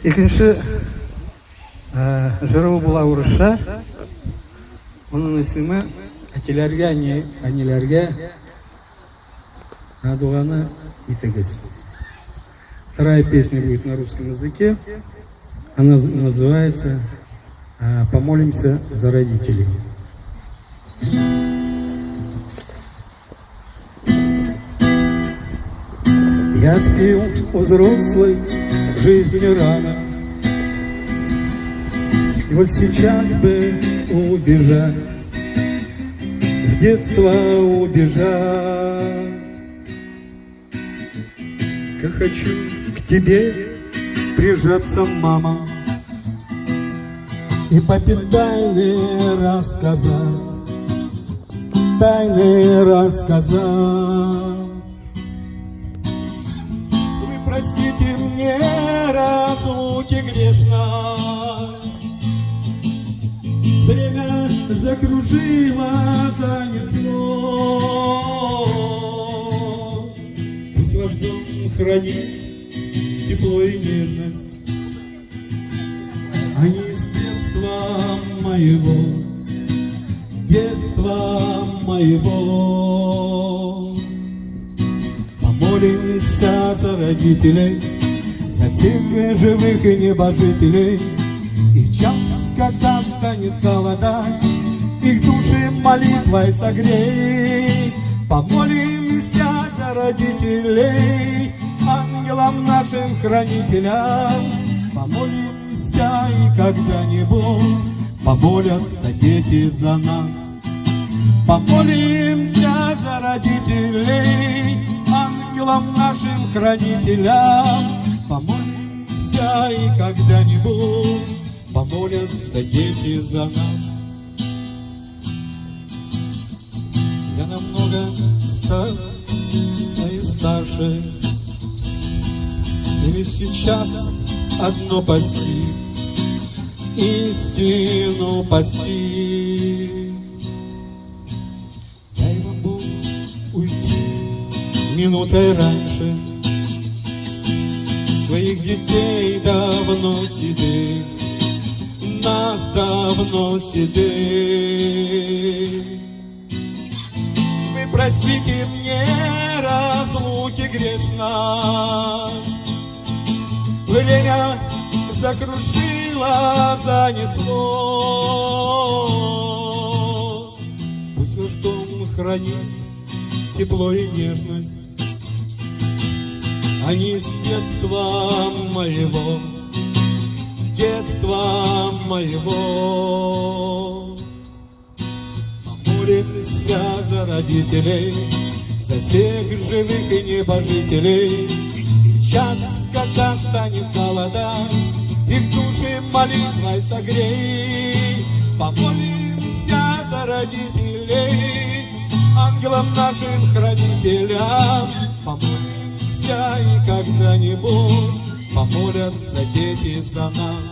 Екінші жыры була урыша. Onun ismi әтелерге, әнелерге адуғаны итігіз. Вторая песня будет на русском языке. Она называется «Помолимся за родителей». Я отпил у взрослой жизни рано, и вот сейчас бы убежать, в детство убежать. Как хочу к тебе прижаться, мама, и папе тайны рассказать, тайны рассказать. Вы простите мне разлуки грешность, время закружило, занесло. Пусть ваш дом хранит тепло и нежность, они с детства моего, детства моего. Помолимся за родителей, за всех живых и небожителей, и в час, когда станет холода, их души молитвой согрей. Помолимся за родителей, ангелам нашим хранителям. Помолимся, и когда-нибудь помолятся дети за нас. Помолимся за родителей, ангелам нашим хранителям. Помолимся, и когда-нибудь помолятся дети за нас. Я намного стар и старше, и сейчас одно постиг, истину постиг. Дай вам Бог уйти минутой раньше, своих детей давно седых, нас давно седых. Вы простите мне разлуки грешность, время закружило, занесло. Пусть ваш дом хранит тепло и нежность, они с детства моего, детства моего. Помолимся за родителей, за всех живых и небожителей, и в час, когда станет холода, их души молитвой согрей. Помолимся за родителей, ангелам нашим хранителям. Помолимся, и когда-нибудь помолятся дети за нас.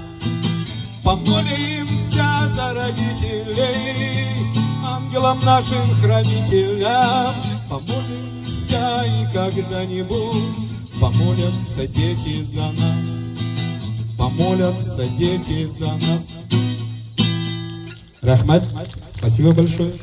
Помолимся за родителей, ангелам нашим хранителям. Помолимся, и когда-нибудь помолятся дети за нас. Помолятся дети за нас. Рахмат, спасибо большое.